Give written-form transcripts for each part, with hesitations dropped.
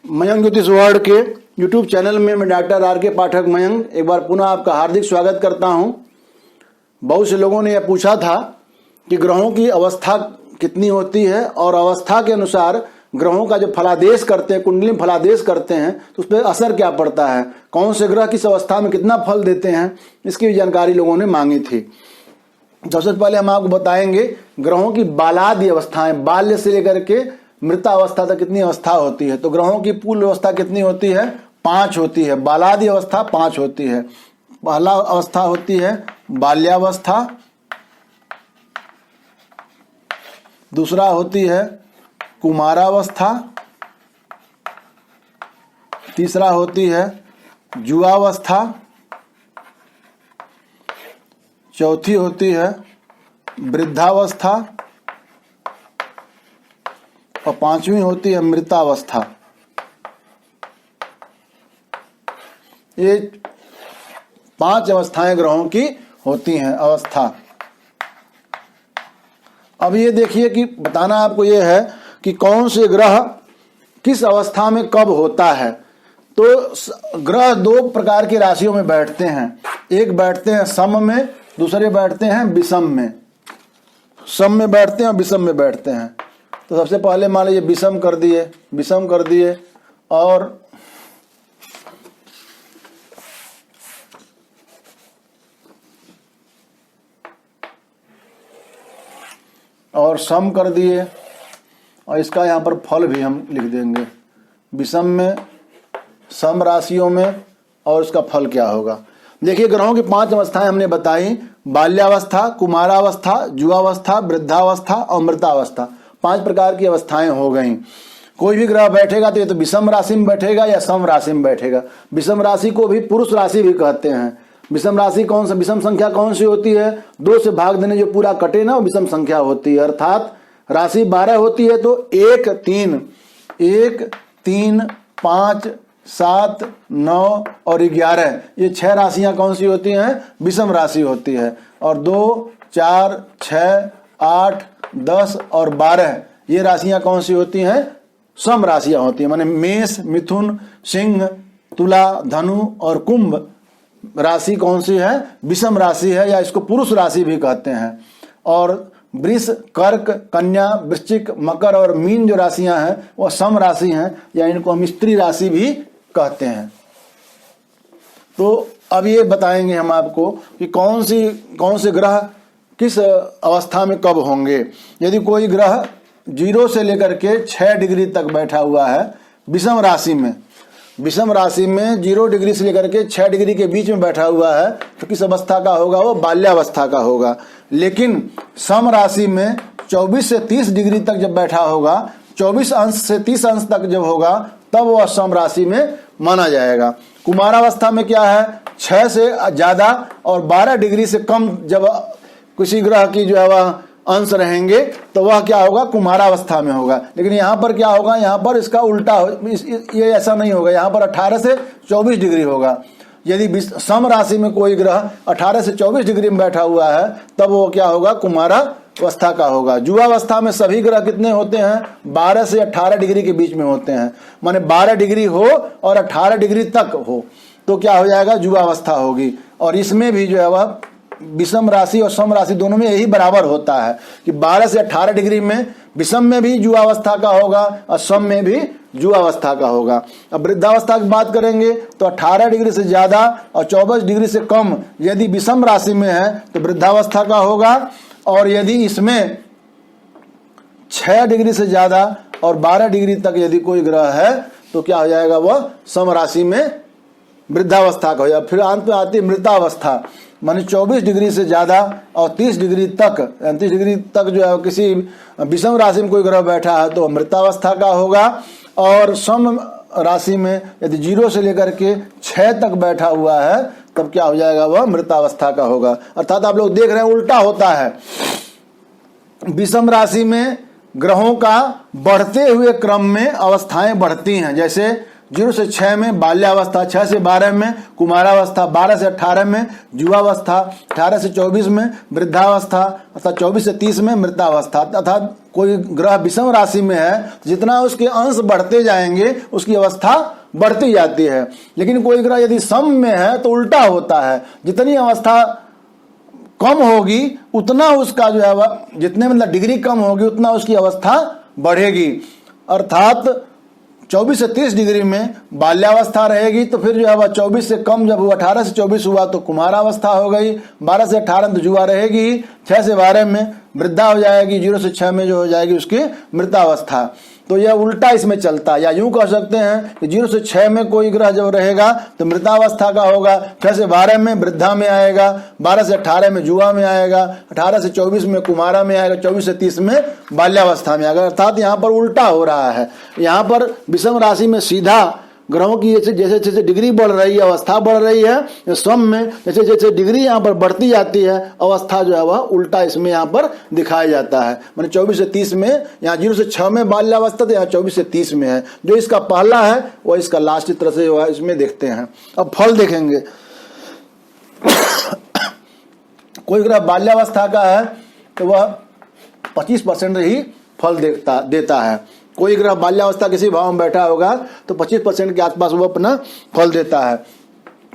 मयंक ज्योतिष वर्ल्ड के YouTube channel में मैं डॉक्टर आर के पाठक मयंक एक बार पुनः आपका हार्दिक स्वागत करता हूं। बहुत से लोगों ने यह पूछा था कि ग्रहों की अवस्था कितनी होती है और अवस्था के अनुसार ग्रहों का जो फलादेश करते हैं, कुंडली में फलादेश करते हैं, तो उस पर असर क्या पड़ता है, कौन से ग्रह किस अवस्था में कितना फल देते हैं, इसकी भी जानकारी लोगों ने मांगी थी। सबसे पहले हम आपको बताएंगे ग्रहों की बालादि अवस्थाएं, बाल्य से लेकर के मृतावस्था तक कितनी अवस्था होती है। तो ग्रहों की पूर्व अवस्था कितनी होती है? 5 होती है। बालादि अवस्था 5 होती है। पहला अवस्था होती है बाल्यावस्था, दूसरा होती है कुमारावस्था, तीसरा होती है युवावस्था, चौथी होती है वृद्धावस्था और पांचवी होती है मृतावस्था। ये 5 अवस्थाएं ग्रहों की होती हैं। अवस्था अब ये देखिए कि बताना आपको ये है कि कौन से ग्रह किस अवस्था में कब होता है। तो ग्रह 2 प्रकार की राशियों में बैठते हैं, एक बैठते हैं सम में, दूसरे बैठते हैं विषम में। सम में बैठते हैं और विषम में बैठते हैं। तो सबसे पहले मान लीजिए विषम कर दिए और सम कर दिए, और इसका यहाँ पर फल भी हम लिख देंगे विषम में, सम राशियों में, और इसका फल क्या होगा। देखिए ग्रहों की 5 अवस्थाएं हमने बताई, बाल्यावस्था, कुमारावस्था, युवावस्था, वृद्धावस्था और मृतावस्था। 5 प्रकार की अवस्थाएं हो गई। कोई भी ग्रह बैठेगा तो ये तो विषम राशि में बैठेगा या सम राशि में बैठेगा। विषम राशि को भी पुरुष राशि भी कहते हैं। विषम राशि कौन सा, विषम संख्या कौन सी होती है? 2 से भाग देने जो पूरा कटे ना, वो विषम संख्या होती है। अर्थात राशि 12 होती है तो 1, 3, 5, 7, 9 और 11, ये 6 राशियां कौन सी होती हैं? विषम राशि होती है। और 2, 4, 6, 8, 10 और 12 ये राशियां कौन सी होती हैं? सम राशियां होती हैं। माने मेष, मिथुन, सिंह, तुला, धनु और कुंभ राशि कौन सी है? विषम राशि है, या इसको पुरुष राशि भी कहते हैं। और वृष, कर्क, कन्या, वृश्चिक, मकर और मीन जो राशियां हैं वो सम राशि हैं, या इनको हम स्त्री राशि भी कहते हैं। तो अब ये बताएंगे हम आपको कि कौन से ग्रह किस अवस्था में कब होंगे। यदि कोई ग्रह 0 से लेकर के 6 डिग्री तक बैठा हुआ है विषम राशि में, 0 डिग्री से लेकर के 6 डिग्री के बीच में बैठा हुआ है, तो किस अवस्था का होगा? वो बाल्यावस्था का होगा। लेकिन सम राशि में 24 से 30 डिग्री तक जब बैठा होगा, 24 अंश से 30 अंश तक जब होगा, तब वह सम राशि में माना जाएगा। कुमारावस्था में क्या है? 6 से ज्यादा और 12 डिग्री से कम जब किसी ग्रह की जो है वह अंश रहेंगे तो वह क्या होगा? कुमारावस्था में होगा। लेकिन यहाँ पर क्या होगा? यहाँ पर इसका उल्टा ये ऐसा नहीं होगा। यहाँ पर 18 से 24 डिग्री होगा। यदि सम राशि में कोई ग्रह 18 से 24 डिग्री में बैठा हुआ है तब वो क्या होगा? कुमारावस्था का होगा। युवावस्था में सभी ग्रह कितने होते हैं? 12 से 18 डिग्री के बीच में होते हैं। माने 12 डिग्री हो और 18 डिग्री तक हो तो क्या हो जाएगा? युवावस्था होगी। और इसमें भी जो है वह विषम राशि और सम राशि दोनों में यही बराबर होता है कि 12 से 18 डिग्री में विषम में भी युवावस्था का होगा और सम में भी युवावस्था का होगा। अब वृद्धावस्था की बात करेंगे तो 18 डिग्री से ज्यादा और 24 डिग्री से कम यदि विषम राशि में है तो वृद्धावस्था का होगा। और यदि इसमें 6 डिग्री से ज्यादा और 12 डिग्री तक यदि कोई ग्रह है तो क्या हो जाएगा? वह सम राशि में वृद्धावस्था का हो जाएगा। फिर अंत में आती है मृतावस्था, माने 24 डिग्री से ज्यादा और 30 डिग्री तक, 30 डिग्री तक जो है किसी विषम राशि में कोई ग्रह बैठा है तो मृतावस्था का होगा। और सम राशि में यदि 0 से लेकर के 6 तक बैठा हुआ है तब क्या हो जाएगा? वह मृतावस्था का होगा। अर्थात आप लोग देख रहे हैं उल्टा होता है। विषम राशि में ग्रहों का बढ़ते हुए क्रम में अवस्थाएं बढ़ती हैं। जैसे 0 से 6 में बाल्यावस्था, 6 से 12 में कुमारावस्था, 12 से 18 में युवावस्था, 18 से 24 में वृद्धावस्था, अर्थात 24 से 30 में मृतावस्था। अर्थात कोई ग्रह विषम राशि में है, जितना उसके अंश बढ़ते जाएंगे उसकी अवस्था बढ़ती जाती है। लेकिन कोई ग्रह यदि सम में है तो उल्टा होता है, जितनी अवस्था कम होगी उतना उसका जो है जितने मतलब डिग्री कम होगी उतना उसकी अवस्था बढ़ेगी। अर्थात 24 से 30 डिग्री में बाल्यावस्था रहेगी, तो फिर जो है वह 24 से कम जब हुआ 18 से 24 हुआ तो कुमारावस्था हो गई, 12 से 18 तो युवा रहेगी, 6 से 12 में वृद्धा हो जाएगी, 0 से 6 में जो हो जाएगी उसकी मृतावस्था। तो यह उल्टा इसमें चलता है, या यूं कह सकते हैं कि 0 से 6 में कोई ग्रह जब रहेगा तो मृतावस्था का होगा, 6 से 12 में वृद्धा में आएगा, 12 से 18 में युवा में आएगा, 18 से 24 में कुमारा में आएगा, 24 से 30 में बाल्यावस्था में आएगा। अर्थात यहाँ पर उल्टा हो रहा है। यहाँ पर विषम राशि में सीधा ग्रहों की जैसे जैसे डिग्री बढ़ रही है, अवस्था बढ़ रही है, सम में जैसे जैसे डिग्री यहाँ पर बढ़ती जाती है अवस्था जो है वह उल्टा इसमें यहाँ पर दिखाया जाता है। मैंने 24 से 30 में, यहाँ 0 से 6 में बाल्यावस्था तो यहाँ 24 से 30 में है। जो इसका पहला है वह इसका लास्ट तरह से जो है इसमें देखते हैं। अब फल देखेंगे। कोई ग्रह बाल्यावस्था का है तो वह 25% ही फल देता है। कोई ग्रह बाल्यावस्था किसी भाव में बैठा होगा तो 25% के आसपास वो अपना फल देता है।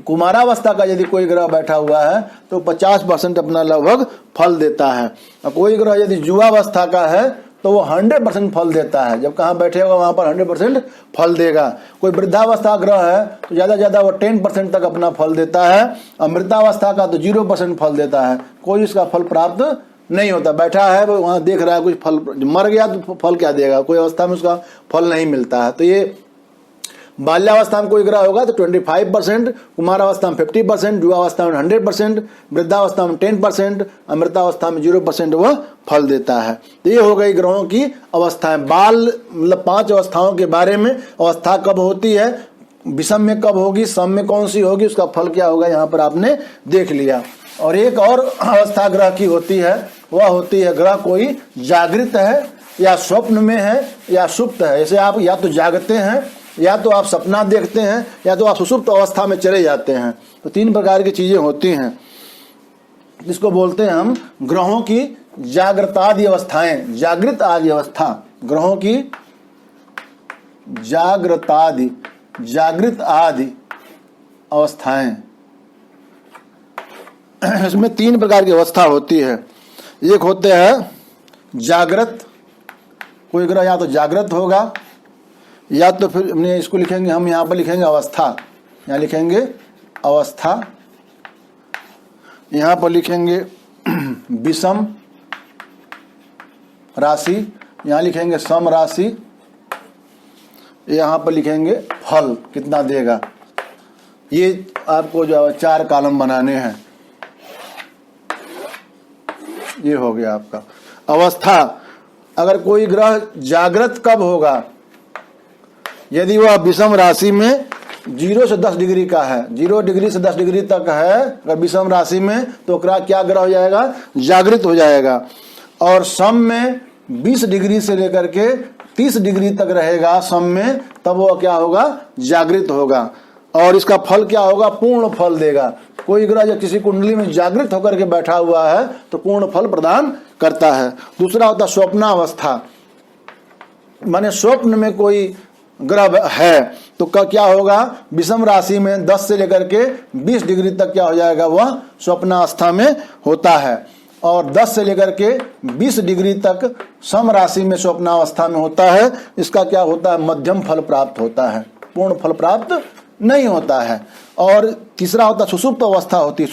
कुमारावस्था का यदि कोई ग्रह बैठा हुआ है तो 50% अपना लगभग फल देता है। और कोई ग्रह यदि युवावस्था का है तो वो 100% फल देता है। जब कहाँ बैठेगा वहां पर 100% फल देगा। कोई वृद्धावस्था ग्रह है तो ज्यादा ज्यादा वो 10% तक अपना फल देता है। और मृतावस्था का तो 0% फल देता है, कोई इसका फल प्राप्त नहीं होता। बैठा है वो वहां देख रहा है, कुछ फल, मर गया तो फल क्या देगा, कोई अवस्था में उसका फल नहीं मिलता है। तो ये बाल्यावस्था में कोई ग्रह होगा तो 25%, कुमारावस्था में 50%, युवावस्था में 100%, वृद्धावस्था में 10%, अमृतावस्था में 0% वह फल देता है। तो ये हो गई ग्रहों की अवस्थाएं। बाल मतलब 5 अवस्थाओं के बारे में, अवस्था कब होती है, विषम में कब होगी, सम में कौन सी होगी, उसका फल क्या होगा, यहाँ पर आपने देख लिया। और एक और अवस्था ग्रह की होती है, वह होती है ग्रह कोई जागृत है या स्वप्न में है या सुप्त है। जैसे आप या तो जागते हैं, या तो आप सपना देखते हैं, या तो आप सुसुप्त अवस्था में चले जाते हैं। तो 3 प्रकार की चीजें होती हैं, जिसको बोलते हैं हम ग्रहों की जागृतादि अवस्थाएं। जागृत आदि अवस्था, ग्रहों की जागृत आदि अवस्थाएं। इसमें 3 प्रकार की अवस्था होती है। एक होते हैं जागृत, कोई ग्रह या तो जागृत होगा, या तो फिर हमने इसको लिखेंगे, हम यहाँ पर लिखेंगे अवस्था, यहाँ लिखेंगे अवस्था, यहाँ पर लिखेंगे विषम राशि, यहाँ लिखेंगे सम राशि, यहाँ पर लिखेंगे फल कितना देगा। ये आपको जो 4 कॉलम बनाने हैं। ये हो गया आपका अवस्था। अगर कोई ग्रह जागृत कब होगा, यदि वह विषम राशि में 0 से 10 डिग्री का है, 0 डिग्री से 10 डिग्री तक है अगर विषम राशि में, तो क्या ग्रह हो जाएगा, जागृत हो जाएगा। और सम में 20 डिग्री से लेकर के 30 डिग्री तक रहेगा सम में, तब वह क्या होगा, जागृत होगा। और इसका फल क्या होगा, पूर्ण फल देगा। कोई ग्रह जब किसी कुंडली में जागृत होकर के बैठा हुआ है तो पूर्ण फल प्रदान करता है। दूसरा होता है स्वप्नावस्था, माने स्वप्न में कोई ग्रह है तो क्या होगा, विषम राशि में 10 से लेकर के 20 डिग्री तक क्या हो जाएगा, वह स्वप्नावस्था में होता है। और 10 से लेकर के 20 डिग्री तक सम राशि में स्वप्नावस्था में होता है। इसका क्या होता है, मध्यम फल प्राप्त होता है, पूर्ण फल प्राप्त नहीं होता है। और तीसरा होता है सुसुप्त अवस्था होती है,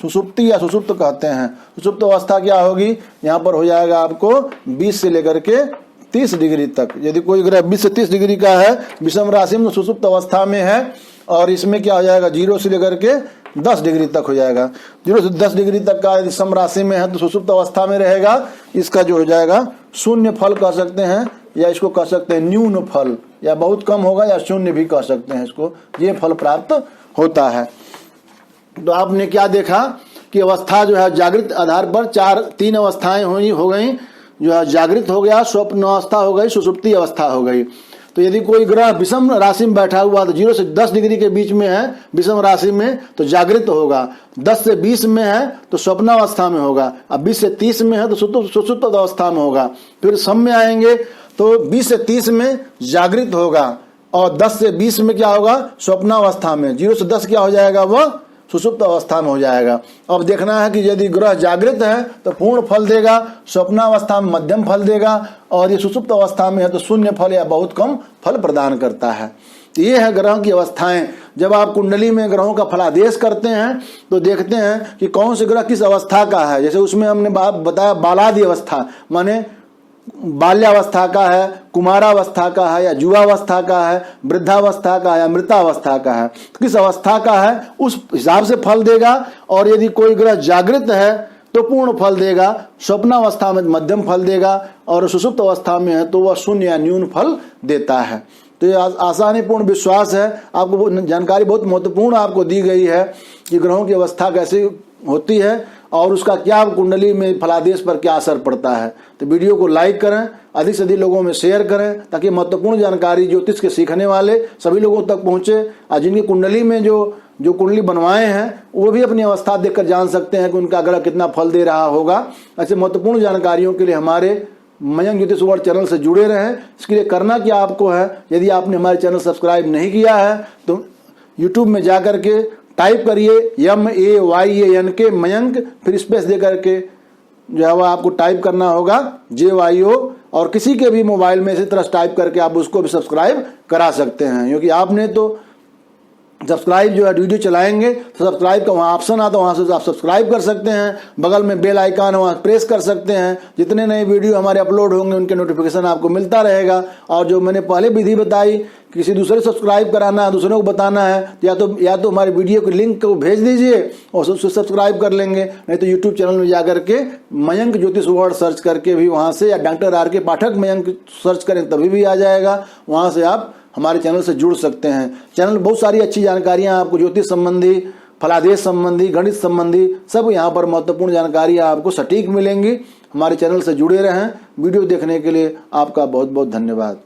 सुसुप्ति या सुसुप्त कहते हैं। सुसुप्त अवस्था क्या होगी, यहाँ पर हो जाएगा आपको 20 से लेकर के 30 डिग्री तक। यदि कोई ग्रह 20 से 30 डिग्री का है विषम राशि में, सुसुप्त अवस्था में है, और इसमें क्या हो जाएगा, 0 से लेकर के 10 डिग्री तक हो जाएगा। 0 से 10 डिग्री तक का यदि सम राशि में है तो सुसुप्त अवस्था में रहेगा। इसका जो हो जाएगा शून्य फल कह सकते हैं, या इसको कह सकते हैं न्यून फल, या बहुत कम होगा, या शून्य भी कह सकते हैं इसको। ये फल प्राप्त होता है। तो आपने क्या देखा कि अवस्था जो है जागृत आधार पर 3 अवस्थाएं हो गई, जो है जागृत हो गया, स्वप्न अवस्था हो गई, सुसुप्ति अवस्था हो गई। तो यदि कोई ग्रह विषम राशि में बैठा हुआ तो 0 से 10 डिग्री के बीच में है विषम राशि में तो जागृत होगा, 10 से 20 में है तो स्वप्नावस्था में होगा, अब 20 से 30 में है तो सुषुप्त अवस्था में होगा। फिर सम में आएंगे तो 20 से 30 में जागृत होगा और 10 से 20 में क्या होगा, स्वप्नावस्था में। 0 से 10 क्या हो जाएगा, वह सुषुप्त अवस्था में हो जाएगा। अब देखना है कि यदि ग्रह जागृत है तो पूर्ण फल देगा, स्वप्नावस्था में मध्यम फल देगा, और ये सुषुप्त अवस्था में है तो शून्य फल या बहुत कम फल प्रदान करता है। ये है ग्रहों की अवस्थाएं। जब आप कुंडली में ग्रहों का फलादेश करते हैं तो देखते हैं कि कौन से ग्रह किस अवस्था का है। जैसे उसमें हमने बताया बालादि अवस्था, माने बाल्यावस्था का है, कुमारावस्था का है या युवावस्था का है, वृद्धावस्था का है या मृतावस्था का है, किस अवस्था का है उस हिसाब से फल देगा। और यदि कोई ग्रह जागृत है तो पूर्ण फल देगा, स्वप्नावस्था में मध्यम फल देगा, और सुषुप्त अवस्था में है तो वह शून्य या न्यून फल देता है। तो ये आसानीपूर्ण विश्वास है। आपको जानकारी बहुत महत्वपूर्ण आपको दी गई है कि ग्रहों की अवस्था कैसी होती है और उसका क्या कुंडली में फलादेश पर क्या असर पड़ता है। तो वीडियो को लाइक करें, अधिक से अधिक लोगों में शेयर करें, ताकि महत्वपूर्ण जानकारी ज्योतिष के सीखने वाले सभी लोगों तक पहुंचे। और जिनकी कुंडली में जो कुंडली बनवाए हैं वो भी अपनी अवस्था देखकर जान सकते हैं कि उनका ग्रह कितना फल दे रहा होगा। ऐसे महत्वपूर्ण जानकारियों के लिए हमारे मयंक ज्योतिष वर्ल्ड चैनल से जुड़े रहें। इसके लिए करना क्या आपको है, यदि आपने हमारे चैनल सब्सक्राइब नहीं किया है तो यूट्यूब में जाकर के टाइप करिए MAYANK मयंक, फिर स्पेस दे करके जो है वह आपको टाइप करना होगा JYO, और किसी के भी मोबाइल में इसी तरह टाइप करके आप उसको भी सब्सक्राइब करा सकते हैं। क्योंकि आपने तो सब्सक्राइब जो है वीडियो चलाएंगे तो सब्सक्राइब का वहाँ ऑप्शन आता है, वहाँ से आप सब्सक्राइब कर सकते हैं। बगल में बेल आइकन है, वहाँ प्रेस कर सकते हैं। जितने नए वीडियो हमारे अपलोड होंगे उनके नोटिफिकेशन आपको मिलता रहेगा। और जो मैंने पहले विधि बताई, किसी दूसरे सब्सक्राइब कराना है, दूसरों को बताना है, या तो हमारे वीडियो के लिंक को भेज दीजिए और उससे सब्सक्राइब कर लेंगे। नहीं तो यूट्यूब चैनल में जाकर के मयंक ज्योतिष वर्ल्ड सर्च करके भी वहाँ से, या डॉक्टर RK पाठक मयंक सर्च करें तभी भी आ जाएगा। वहाँ से आप हमारे चैनल से जुड़ सकते हैं। चैनल में बहुत सारी अच्छी जानकारियां आपको ज्योतिष संबंधी, फलादेश संबंधी, गणित संबंधी सब यहाँ पर महत्वपूर्ण जानकारियां आपको सटीक मिलेंगी। हमारे चैनल से जुड़े रहें। वीडियो देखने के लिए आपका बहुत बहुत धन्यवाद।